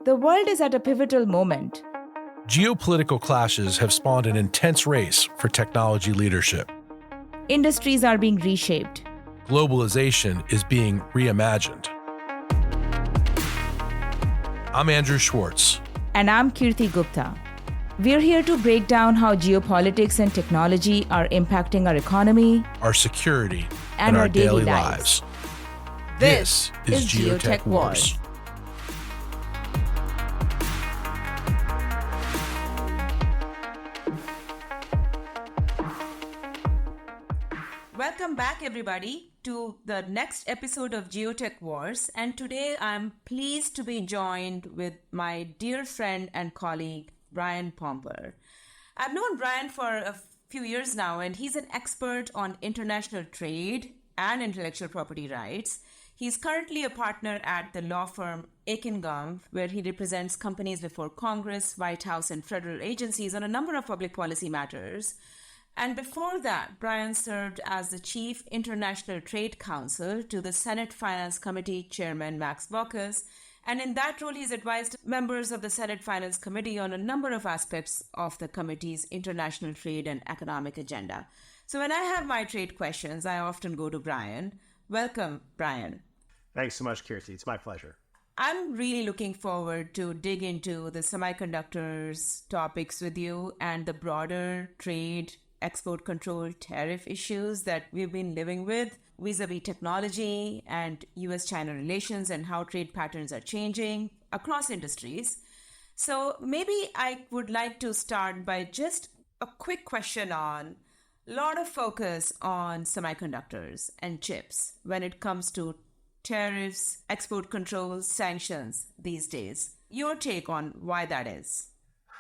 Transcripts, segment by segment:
The world is at a pivotal moment. Geopolitical clashes have spawned an intense race for technology leadership. Industries are being reshaped. Globalization is being reimagined. I'm Andrew Schwartz. And I'm Kirti Gupta. We're here to break down how geopolitics and technology are impacting our economy, our security, and our daily lives. This is GeoTech Wars. Welcome back, everybody, to the next episode of GeoTech Wars. And today I'm pleased to be joined with my dear friend and colleague, Brian Pomper. I've known Brian for a few years now, and he's an expert on international trade and intellectual property rights. He's currently a partner at the law firm Akin Gump, where he represents companies before Congress, White House, and federal agencies on a number of public policy matters. And before that, Brian served as the Chief International Trade Counsel to the Senate Finance Committee Chairman Max Baucus. And in that role, he's advised members of the Senate Finance Committee on a number of aspects of the committee's international trade and economic agenda. So when I have my trade questions, I often go to Brian. Welcome, Brian. Thanks so much, Kirti. It's my pleasure. I'm really looking forward to dig into the semiconductors topics with you and the broader trade, export control, tariff issues that we've been living with vis-a-vis technology and US-China relations and how trade patterns are changing across industries. So maybe I would like to start by just a quick question on a lot of focus on semiconductors and chips when it comes to tariffs, export controls, sanctions these days. Your take on why that is?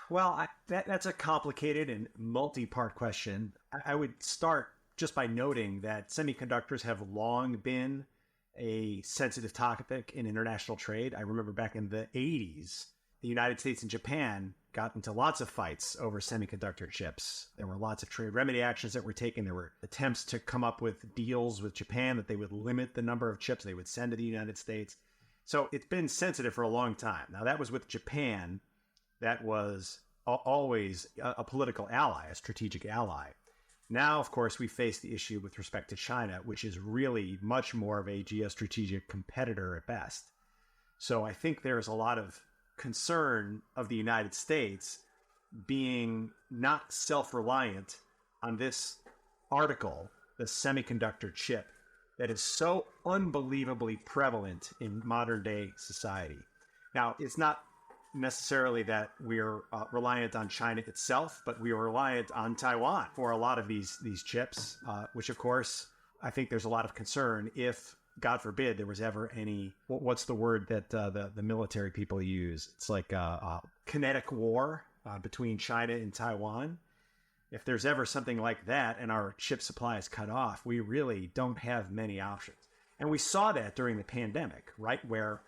Well, that's a complicated and multi-part question. I would start just by noting that semiconductors have long been a sensitive topic in international trade. I remember back in the 80s, the United States and Japan got into lots of fights over semiconductor chips. There were lots of trade remedy actions that were taken. There were attempts to come up with deals with Japan that they would limit the number of chips they would send to the United States. So it's been sensitive for a long time. Now, that was with Japan. That was always a political ally, a strategic ally. Now, of course, we face the issue with respect to China, which is really much more of a geostrategic competitor at best. So I think there's a lot of concern of the United States being not self-reliant on this article, the semiconductor chip, that is so unbelievably prevalent in modern day society. Now, it's not necessarily that we're reliant on China itself, but we are reliant on Taiwan for a lot of these chips, which, of course, I think there's a lot of concern if, God forbid, there was ever any, what's the word that the military people use? It's like a kinetic war between China and Taiwan. If there's ever something like that and our chip supply is cut off, we really don't have many options. And we saw that during the pandemic, right, where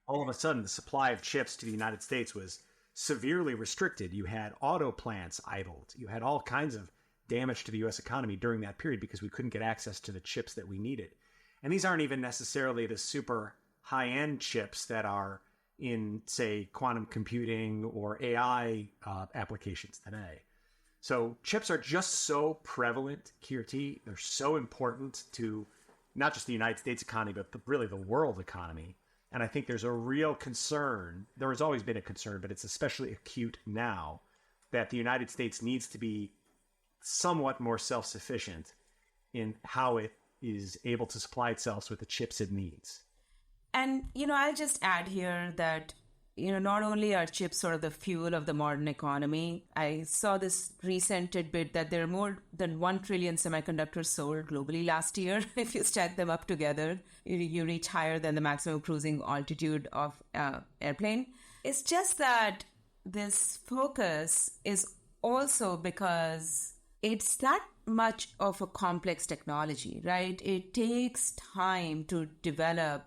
all of a sudden the supply of chips to the United States was severely restricted. You had auto plants idled. You had all kinds of damage to the U.S. economy during that period because we couldn't get access to the chips that we needed. And these aren't even necessarily the super high-end chips that are in, say, quantum computing or AI applications today. So chips are just so prevalent, Kirti. They're so important to not just the United States economy, but really the world economy. And I think there's a real concern. There has always been a concern, but it's especially acute now, that the United States needs to be somewhat more self-sufficient in how it is able to supply itself with the chips it needs. And, I'll just add here that, not only are chips sort of the fuel of the modern economy, I saw this recent tidbit that there are more than 1 trillion semiconductors sold globally last year. If you stack them up together, you reach higher than the maximum cruising altitude of airplane. It's just that this focus is also because it's that much of a complex technology, right? It takes time to develop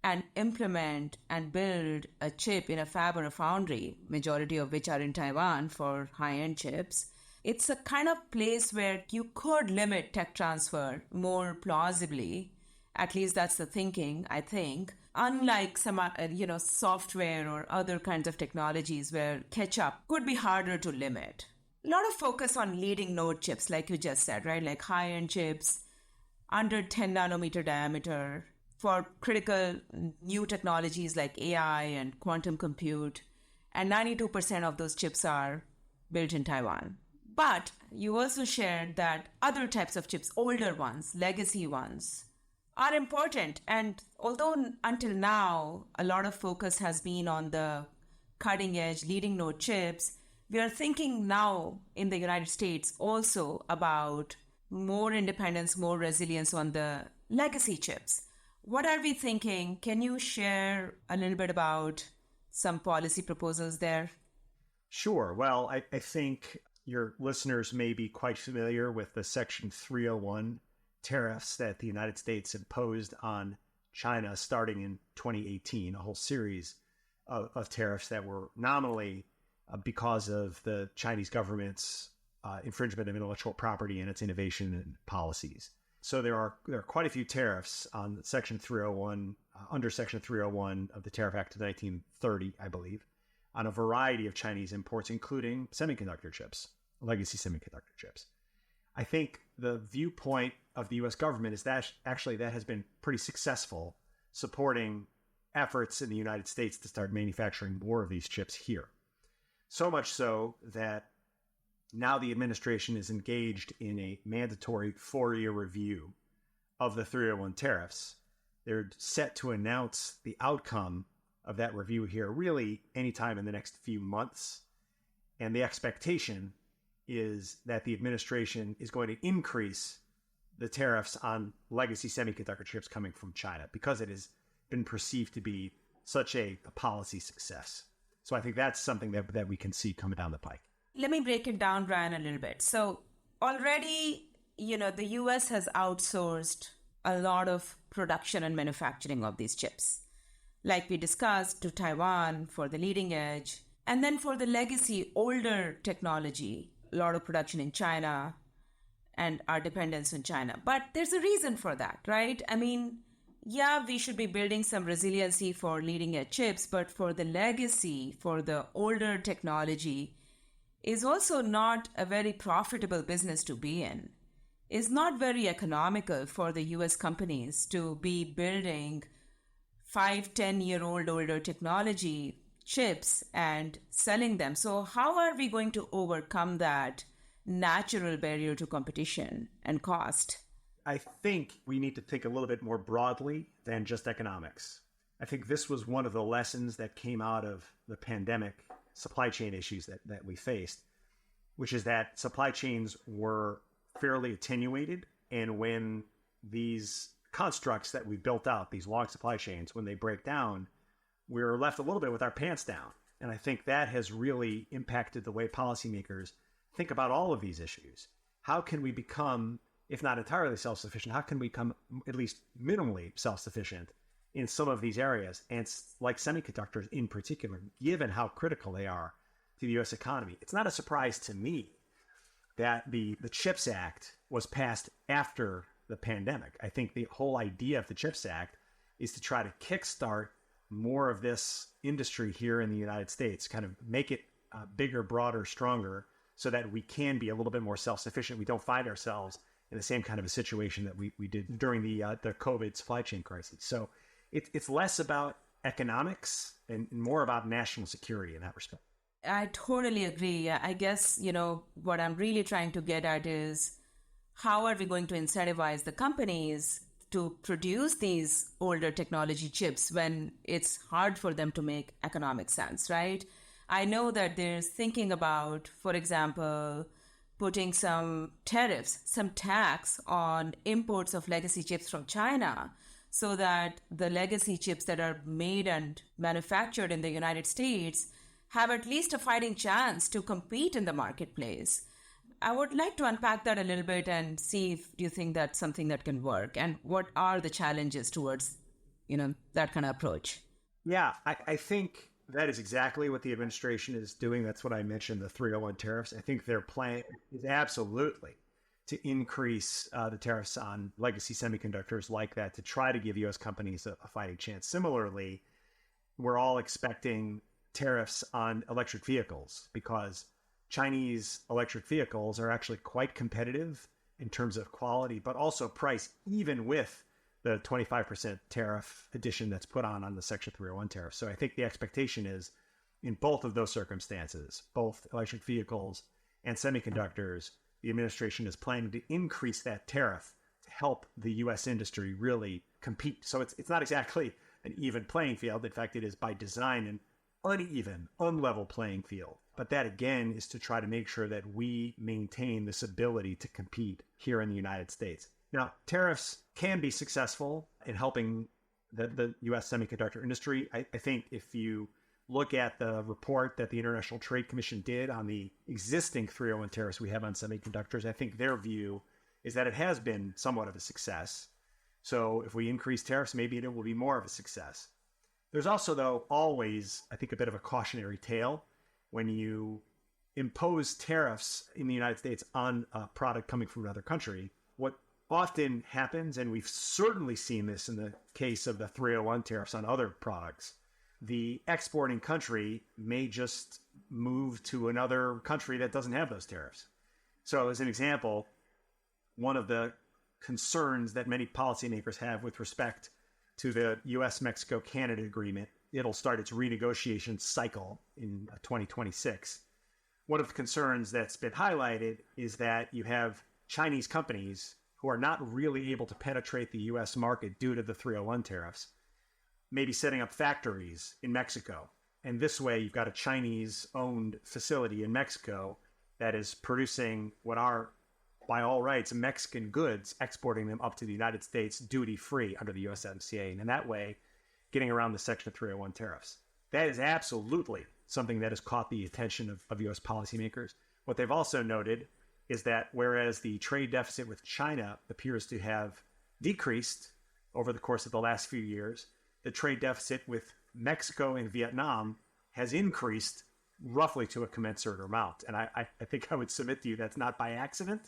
and implement and build a chip in a fab or a foundry, majority of which are in Taiwan for high-end chips. It's a kind of place where you could limit tech transfer more plausibly. At least that's the thinking, I think. unlike some, software or other kinds of technologies where catch-up could be harder to limit. A lot of focus on leading node chips, like you just said, right? Like high-end chips, under 10 nanometer diameter, for critical new technologies like AI and quantum compute. And 92% of those chips are built in Taiwan. But you also shared that other types of chips, older ones, legacy ones, are important. And although until now, a lot of focus has been on the cutting edge, leading node chips, we are thinking now in the United States also about more independence, more resilience on the legacy chips. What are we thinking? Can you share a little bit about some policy proposals there? Sure. Well, I think your listeners may be quite familiar with the Section 301 tariffs that the United States imposed on China starting in 2018, a whole series of tariffs that were nominally because of the Chinese government's infringement of intellectual property and its innovation and policies. So there are quite a few tariffs on Section 301, under Section 301 of the Tariff Act of 1930, I believe, on a variety of Chinese imports, including semiconductor chips, legacy semiconductor chips. I think the viewpoint of the U.S. government is that actually that has been pretty successful, supporting efforts in the United States to start manufacturing more of these chips here. So much so that now the administration is engaged in a mandatory 4-year review of the 301 tariffs. They're set to announce the outcome of that review here really anytime in the next few months. And the expectation is that the administration is going to increase the tariffs on legacy semiconductor chips coming from China because it has been perceived to be such a policy success. So I think that's something that we can see coming down the pike. Let me break it down, Brian, a little bit. So already, the US has outsourced a lot of production and manufacturing of these chips, like we discussed, to Taiwan for the leading edge. And then for the legacy, older technology, a lot of production in China and our dependence on China. But there's a reason for that, right? I mean, yeah, we should be building some resiliency for leading edge chips, but for the legacy, for the older technology, is also not a very profitable business to be in. It's not very economical for the US companies to be building 5-10-year-old older technology chips and selling them. So how are we going to overcome that natural barrier to competition and cost? I think we need to think a little bit more broadly than just economics. I think this was one of the lessons that came out of the pandemic supply chain issues that we faced, which is that supply chains were fairly attenuated. And when these constructs that we built out, these long supply chains, when they break down, we're left a little bit with our pants down. And I think that has really impacted the way policymakers think about all of these issues. How can we become, if not entirely self-sufficient, how can we become at least minimally self-sufficient in some of these areas? And like semiconductors in particular, given how critical they are to the U.S. economy. It's not a surprise to me that the CHIPS Act was passed after the pandemic. I think the whole idea of the CHIPS Act is to try to kickstart more of this industry here in the United States, kind of make it bigger, broader, stronger, so that we can be a little bit more self-sufficient. We don't find ourselves in the same kind of a situation that we did during the COVID supply chain crisis. So it's less about economics and more about national security in that respect. I totally agree. I guess, what I'm really trying to get at is how are we going to incentivize the companies to produce these older technology chips when it's hard for them to make economic sense, right? I know that there's thinking about, for example, putting some tariffs, some tax on imports of legacy chips from China so that the legacy chips that are made and manufactured in the United States have at least a fighting chance to compete in the marketplace. I would like to unpack that a little bit and see if you think that's something that can work and what are the challenges towards, that kind of approach. Yeah, I think that is exactly what the administration is doing. That's what I mentioned, the 301 tariffs. I think their plan is absolutely to increase the tariffs on legacy semiconductors like that to try to give U.S. companies a fighting chance. Similarly, we're all expecting tariffs on electric vehicles because Chinese electric vehicles are actually quite competitive in terms of quality, but also price, even with the 25% tariff addition that's put on the Section 301 tariff. So I think the expectation is in both of those circumstances, both electric vehicles and semiconductors, the administration is planning to increase that tariff to help the U.S. industry really compete. So it's not exactly an even playing field. In fact, it is by design an uneven, unlevel playing field. But that, again, is to try to make sure that we maintain this ability to compete here in the United States. Now, tariffs can be successful in helping the U.S. semiconductor industry. I think if you look at the report that the International Trade Commission did on the existing 301 tariffs we have on semiconductors, I think their view is that it has been somewhat of a success. So if we increase tariffs, maybe it will be more of a success. There's also, though, always, I think, a bit of a cautionary tale when you impose tariffs in the United States on a product coming from another country. What often happens, and we've certainly seen this in the case of the 301 tariffs on other products, the exporting country may just move to another country that doesn't have those tariffs. So as an example, one of the concerns that many policymakers have with respect to the U.S.-Mexico-Canada agreement, it'll start its renegotiation cycle in 2026. One of the concerns that's been highlighted is that you have Chinese companies who are not really able to penetrate the U.S. market due to the 301 tariffs, maybe setting up factories in Mexico. And this way, you've got a Chinese-owned facility in Mexico that is producing what are, by all rights, Mexican goods, exporting them up to the United States duty-free under the USMCA. And in that way, getting around the Section 301 tariffs. That is absolutely something that has caught the attention of U.S. policymakers. What they've also noted is that whereas the trade deficit with China appears to have decreased over the course of the last few years, the trade deficit with Mexico and Vietnam has increased roughly to a commensurate amount. And I think I would submit to you that's not by accident.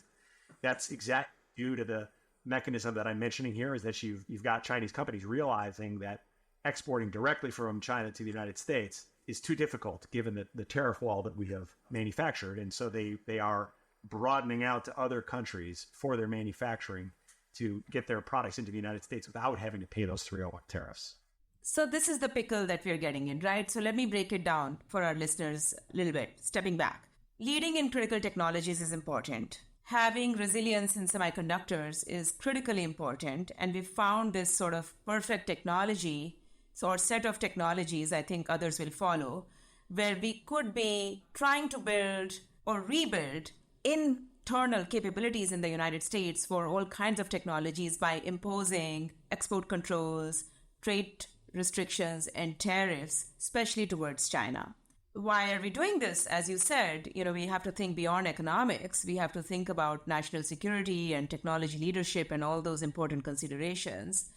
That's exactly due to the mechanism that I'm mentioning here, is that you've got Chinese companies realizing that exporting directly from China to the United States is too difficult given the tariff wall that we have manufactured. And so they are broadening out to other countries for their manufacturing to get their products into the United States without having to pay those 301 tariffs. So this is the pickle that we're getting in, right? So let me break it down for our listeners a little bit, stepping back. Leading in critical technologies is important. Having resilience in semiconductors is critically important. And we found this sort of perfect technology, or set of technologies, I think others will follow, where we could be trying to build or rebuild internal capabilities in the United States for all kinds of technologies by imposing export controls, trade restrictions, and tariffs, especially towards China. Why are we doing this? As you said, we have to think beyond economics. We have to think about national security and technology leadership and all those important considerations.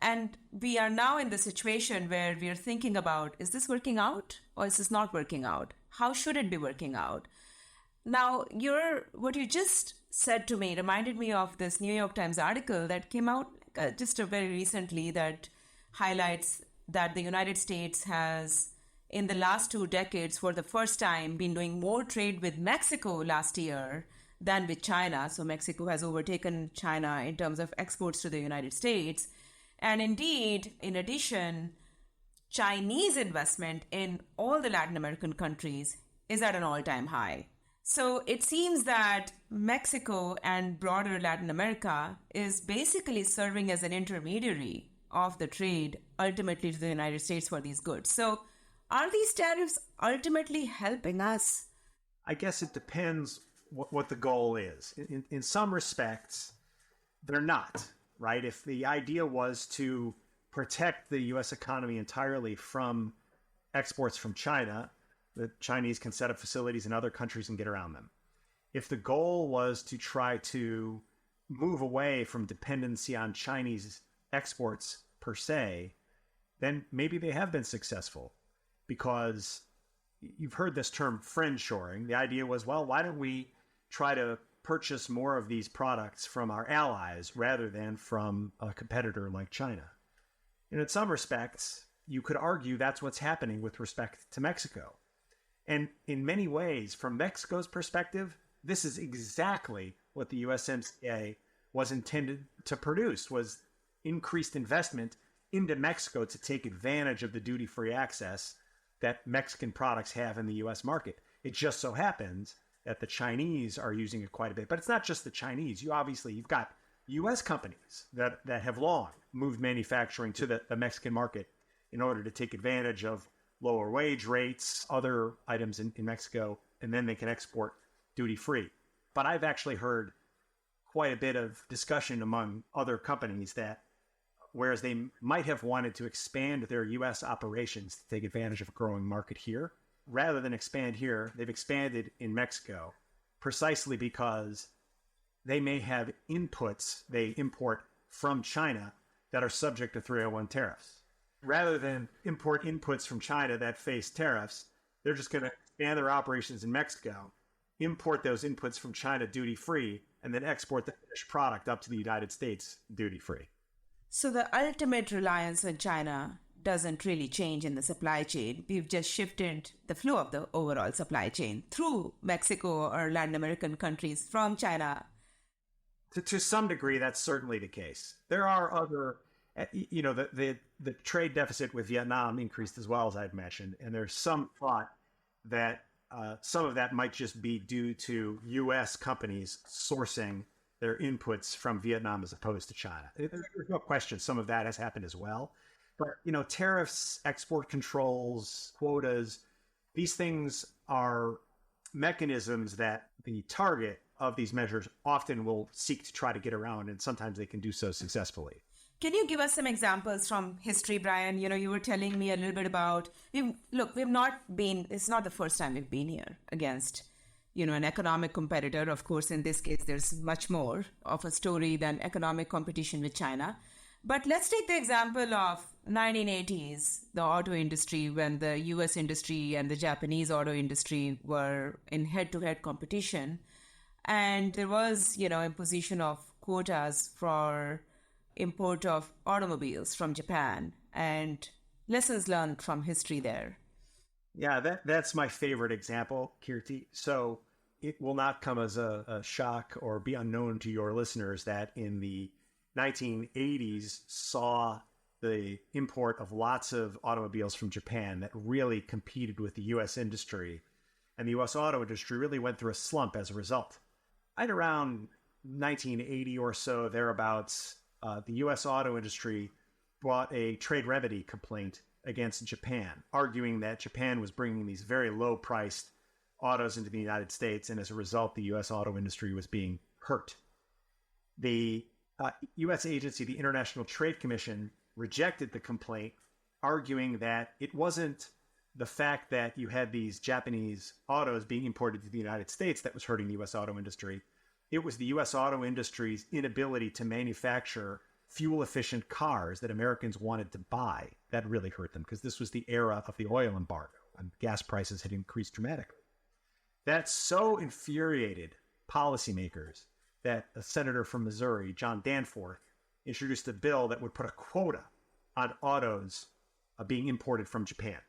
And we are now in the situation where we are thinking about, is this working out or is this not working out? How should it be working out? Now, what you just said to me reminded me of this New York Times article that came out just very recently that highlights that the United States has, in the last 2 decades, for the first time, been doing more trade with Mexico last year than with China. So Mexico has overtaken China in terms of exports to the United States. And indeed, in addition, Chinese investment in all the Latin American countries is at an all-time high. So it seems that Mexico and broader Latin America is basically serving as an intermediary of the trade ultimately to the United States for these goods. So are these tariffs ultimately helping us? I guess it depends what the goal is. In some respects, they're not, right? If the idea was to protect the U.S. economy entirely from exports from China, the Chinese can set up facilities in other countries and get around them. If the goal was to try to move away from dependency on Chinese exports per se, then maybe they have been successful, because you've heard this term friendshoring. The idea was, well, why don't we try to purchase more of these products from our allies rather than from a competitor like China. And in some respects, you could argue that's what's happening with respect to Mexico. And in many ways, from Mexico's perspective, this is exactly what the USMCA was intended to produce, was increased investment into Mexico to take advantage of the duty-free access that Mexican products have in the U.S. market. It just so happens that the Chinese are using it quite a bit. But it's not just the Chinese. You've got U.S. companies that have long moved manufacturing to the Mexican market in order to take advantage of lower wage rates, other items in Mexico, and then they can export duty-free. But I've actually heard quite a bit of discussion among other companies that whereas they might have wanted to expand their U.S. operations to take advantage of a growing market here, rather than expand here, they've expanded in Mexico precisely because they may have inputs they import from China that are subject to 301 tariffs. Rather than import inputs from China that face tariffs, they're just going to expand their operations in Mexico, import those inputs from China duty-free, and then export the finished product up to the United States duty-free. So the ultimate reliance on China doesn't really change in the supply chain. We've just shifted the flow of the overall supply chain through Mexico or Latin American countries from China. To some degree, that's certainly the case. There are other, the trade deficit with Vietnam increased as well, as I've mentioned, and there's some thought that some of that might just be due to U.S. companies sourcing their inputs from Vietnam as opposed to China. There's no question some of that has happened as well. But, tariffs, export controls, quotas, these things are mechanisms that the target of these measures often will seek to try to get around, and sometimes they can do so successfully. Can you give us some examples from history, Brian? You were telling me a little bit about, it's not the first time we've been here against, an economic competitor. Of course, in this case, there's much more of a story than economic competition with China. But let's take the example of 1980s, the auto industry, when the US industry and the Japanese auto industry were in head-to-head competition. And there was, imposition of quotas for import of automobiles from Japan and lessons learned from history there. Yeah, that's my favorite example, Kirti. So it will not come as a shock or be unknown to your listeners that in the 1980s saw the import of lots of automobiles from Japan that really competed with the U.S. industry. And the U.S. auto industry really went through a slump as a result. Right around 1980 or so, thereabouts, the U.S. auto industry brought a trade remedy complaint against Japan, arguing that Japan was bringing these very low-priced autos into the United States, and as a result, the U.S. auto industry was being hurt. The U.S. agency, the International Trade Commission, rejected the complaint, arguing that it wasn't the fact that you had these Japanese autos being imported to the United States that was hurting the U.S. auto industry. It was the U.S. auto industry's inability to manufacture fuel-efficient cars that Americans wanted to buy that really hurt them, because this was the era of the oil embargo and gas prices had increased dramatically. That so infuriated policymakers that a senator from Missouri, John Danforth, introduced a bill that would put a quota on autos being imported from Japan.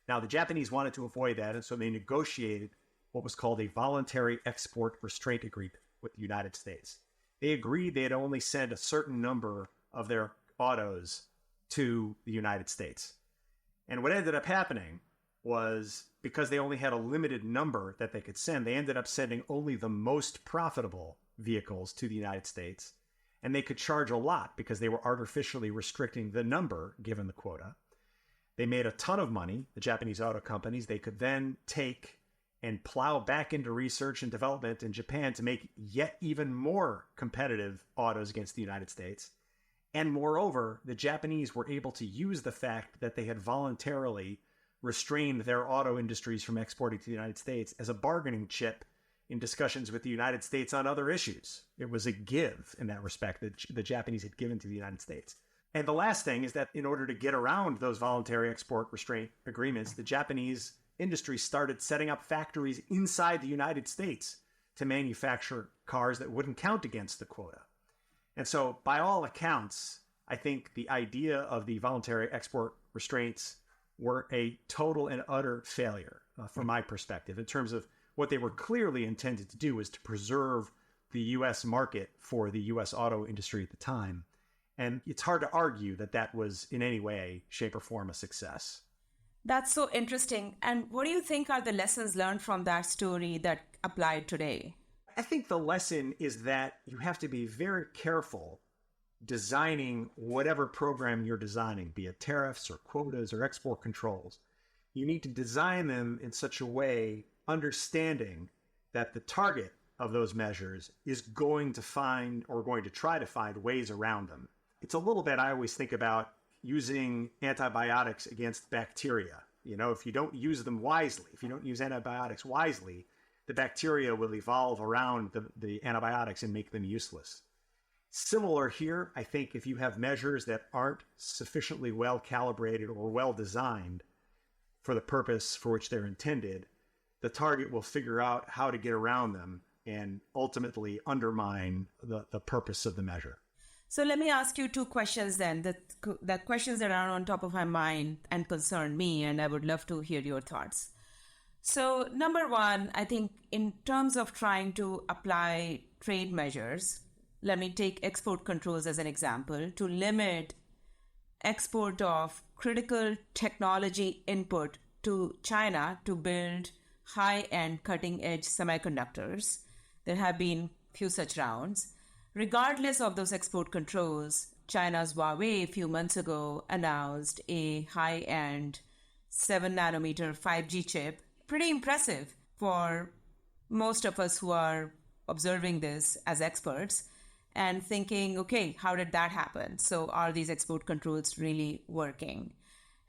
Now, the Japanese wanted to avoid that, and so they negotiated what was called a voluntary export restraint agreement with the United States. They agreed they'd only send a certain number of their autos to the United States. And what ended up happening was, because they only had a limited number that they could send, they ended up sending only the most profitable vehicles to the United States. And they could charge a lot because they were artificially restricting the number given the quota. They made a ton of money, the Japanese auto companies. They could then take and plow back into research and development in Japan to make yet even more competitive autos against the United States. And moreover, the Japanese were able to use the fact that they had voluntarily restrained their auto industries from exporting to the United States as a bargaining chip in discussions with the United States on other issues. It was a give in that respect that the Japanese had given to the United States. And the last thing is that in order to get around those voluntary export restraint agreements, the Japanese industry started setting up factories inside the United States to manufacture cars that wouldn't count against the quota. And so by all accounts, I think the idea of the voluntary export restraints were a total and utter failure from my perspective, in terms of what they were clearly intended to do was to preserve the U.S. market for the U.S. auto industry at the time. And it's hard to argue that that was in any way, shape, or form a success. That's so interesting. And what do you think are the lessons learned from that story that apply today? I think the lesson is that you have to be very careful designing whatever program you're designing, be it tariffs or quotas or export controls. You need to design them in such a way, understanding that the target of those measures is going to find or going to try to find ways around them. It's a little bit, I always think about using antibiotics against bacteria. You know, if you don't use them wisely, if you don't use antibiotics wisely, the bacteria will evolve around the antibiotics and make them useless. Similar here, I think if you have measures that aren't sufficiently well calibrated or well designed for the purpose for which they're intended, the target will figure out how to get around them and ultimately undermine the purpose of the measure. So let me ask you two questions then, the questions that are on top of my mind and concern me, and I would love to hear your thoughts. So number one, I think in terms of trying to apply trade measures, let me take export controls as an example, to limit export of critical technology input to China to build high-end cutting-edge semiconductors. There have been few such rounds. Regardless of those export controls, China's Huawei a few months ago announced a high-end 7-nanometer 5G chip. Pretty impressive for most of us who are observing this as experts and thinking, okay, how did that happen? So are these export controls really working?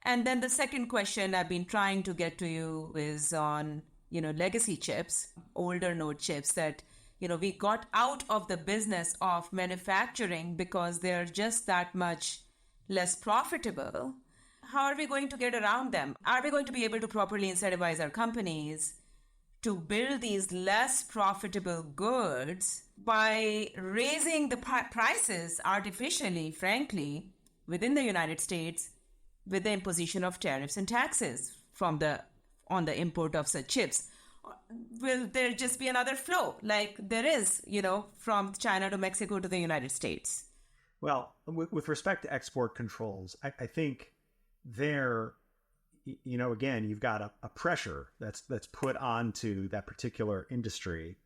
And then the second question I've been trying to get to you is on, legacy chips, older node chips that, we got out of the business of manufacturing because they're just that much less profitable. How are we going to get around them? Are we going to be able to properly incentivize our companies to build these less profitable goods by raising the prices artificially, frankly, within the United States with the imposition of tariffs and taxes on the import of such chips? Will there just be another flow like there is, from China to Mexico to the United States? Well, with respect to export controls, I think there, again, you've got a pressure that's put onto that particular industry.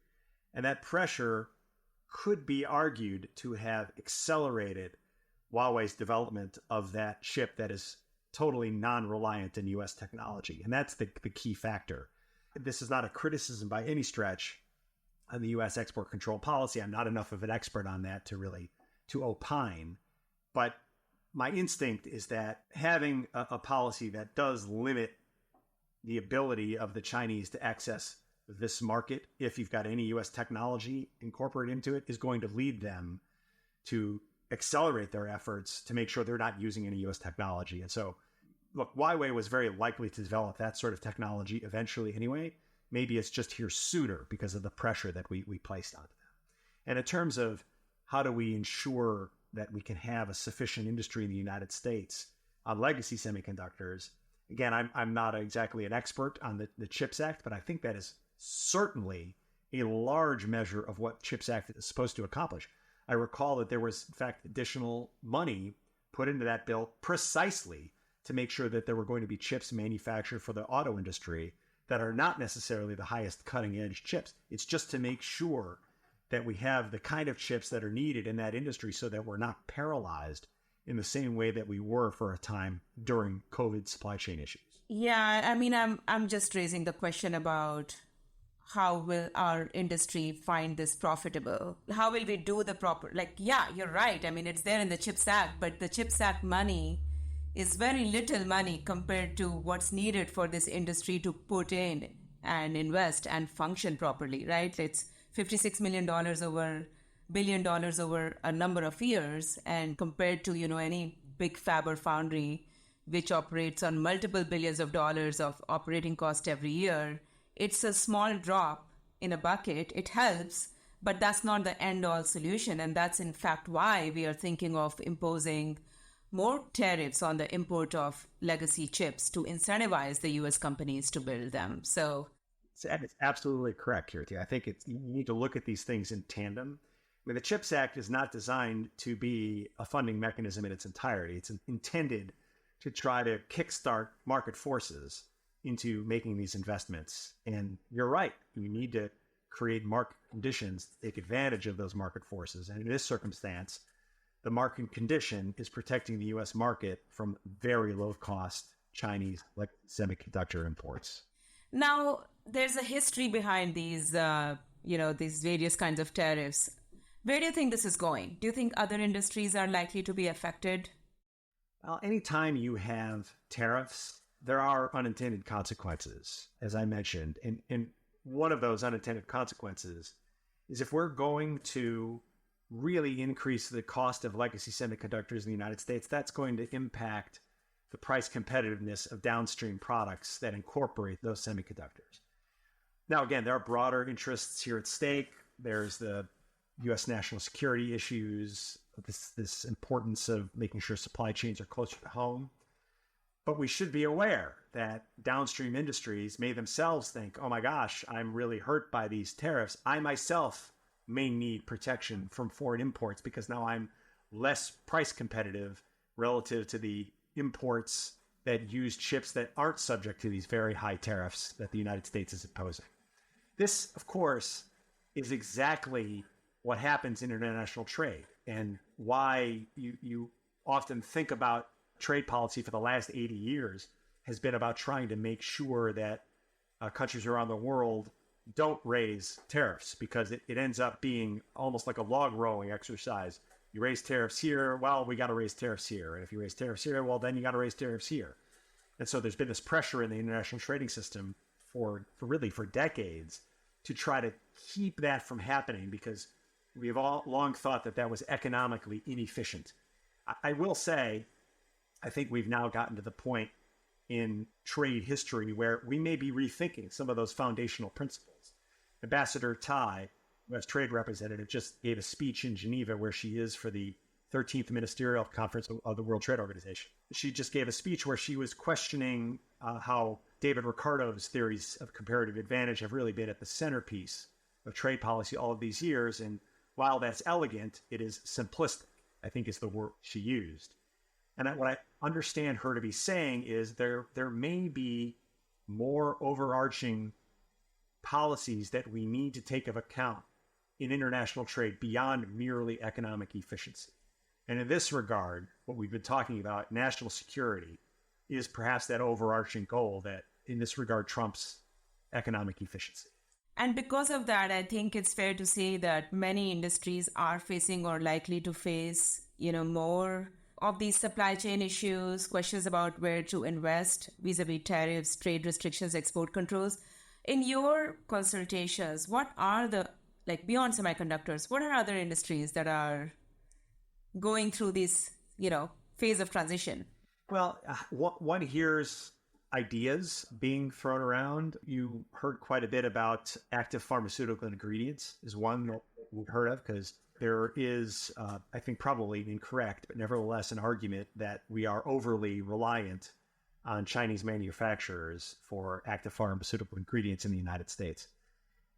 And that pressure could be argued to have accelerated Huawei's development of that chip that is totally non-reliant in U.S. technology. And that's the key factor. This is not a criticism by any stretch on the U.S. export control policy. I'm not enough of an expert on that to opine. But my instinct is that having a policy that does limit the ability of the Chinese to access this market, if you've got any U.S. technology incorporated into it, is going to lead them to accelerate their efforts to make sure they're not using any U.S. technology. And so, look, Huawei was very likely to develop that sort of technology eventually anyway. Maybe it's just here sooner because of the pressure that we placed onto them. And in terms of how do we ensure that we can have a sufficient industry in the United States on legacy semiconductors, again, I'm not exactly an expert on the CHIPS Act, but I think that is certainly a large measure of what CHIPS Act is supposed to accomplish. I recall that there was, in fact, additional money put into that bill precisely to make sure that there were going to be chips manufactured for the auto industry that are not necessarily the highest cutting edge chips. It's just to make sure that we have the kind of chips that are needed in that industry so that we're not paralyzed in the same way that we were for a time during COVID supply chain issues. Yeah, I mean, I'm just raising the question about how will our industry find this profitable? How will we do the proper, yeah, you're right. I mean, it's there in the CHIPS Act, but the CHIPS Act money is very little money compared to what's needed for this industry to put in and invest and function properly, right? It's $56 million over $1 billion over a number of years, and compared to, any big fab or foundry, which operates on multiple billions of dollars of operating cost every year, it's a small drop in a bucket. It helps, but that's not the end-all solution. And that's, in fact, why we are thinking of imposing more tariffs on the import of legacy chips to incentivize the U.S. companies to build them. So it's absolutely correct, Kirti. I think you need to look at these things in tandem. I mean, the CHIPS Act is not designed to be a funding mechanism in its entirety. It's intended to try to kickstart market forces into making these investments. And you're right, you need to create market conditions to take advantage of those market forces. And in this circumstance, the market condition is protecting the U.S. market from very low-cost Chinese semiconductor imports. Now, there's a history behind these, these various kinds of tariffs. Where do you think this is going? Do you think other industries are likely to be affected? Well, anytime you have tariffs, there are unintended consequences, as I mentioned. And one of those unintended consequences is if we're going to really increase the cost of legacy semiconductors in the United States, that's going to impact the price competitiveness of downstream products that incorporate those semiconductors. Now, again, there are broader interests here at stake. There's the U.S. national security issues, this importance of making sure supply chains are closer to home. But we should be aware that downstream industries may themselves think, oh my gosh, I'm really hurt by these tariffs. I myself may need protection from foreign imports because now I'm less price competitive relative to the imports that use chips that aren't subject to these very high tariffs that the United States is imposing. This, of course, is exactly what happens in international trade and why you often think about trade policy for the last 80 years has been about trying to make sure that countries around the world don't raise tariffs, because it ends up being almost like a log rolling exercise. You raise tariffs here, well, we got to raise tariffs here. And if you raise tariffs here, well, then you got to raise tariffs here. And so there's been this pressure in the international trading system for decades to try to keep that from happening, because we've all long thought that was economically inefficient. I will say, I think we've now gotten to the point in trade history where we may be rethinking some of those foundational principles. Ambassador Tai, U.S. Trade Representative, just gave a speech in Geneva where she is for the 13th Ministerial Conference of the World Trade Organization. She just gave a speech where she was questioning how David Ricardo's theories of comparative advantage have really been at the centerpiece of trade policy all of these years. And while that's elegant, it is simplistic, I think is the word she used. And what I understand her to be saying is there may be more overarching policies that we need to take into account in international trade beyond merely economic efficiency. And in this regard, what we've been talking about, national security, is perhaps that overarching goal that in this regard trumps economic efficiency. And because of that, I think it's fair to say that many industries are facing or likely to face, more of these supply chain issues, questions about where to invest vis-a-vis tariffs, trade restrictions, export controls. In your consultations, what are beyond semiconductors, what are other industries that are going through this, phase of transition? Well, one hears ideas being thrown around. You heard quite a bit about active pharmaceutical ingredients is one that we've heard of, because there is, I think probably incorrect, but nevertheless an argument that we are overly reliant on Chinese manufacturers for active pharmaceutical ingredients in the United States.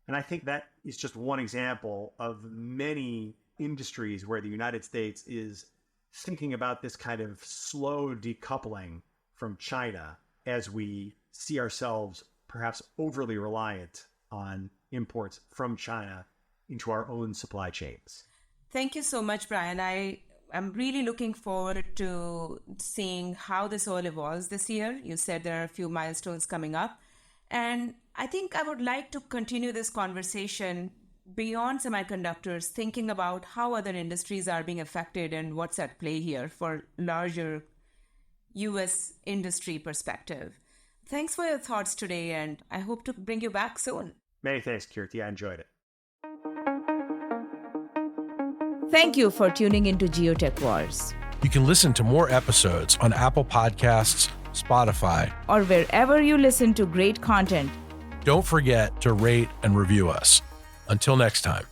And I think that is just one example of many industries where the United States is thinking about this kind of slow decoupling from China as we see ourselves perhaps overly reliant on imports from China into our own supply chains. Thank you so much, Brian. I'm really looking forward to seeing how this all evolves this year. You said there are a few milestones coming up. And I think I would like to continue this conversation beyond semiconductors, thinking about how other industries are being affected and what's at play here for larger U.S. industry perspective. Thanks for your thoughts today, and I hope to bring you back soon. Many thanks, Kirti. I enjoyed it. Thank you for tuning into GeoTech Wars. You can listen to more episodes on Apple Podcasts, Spotify, or wherever you listen to great content. Don't forget to rate and review us. Until next time.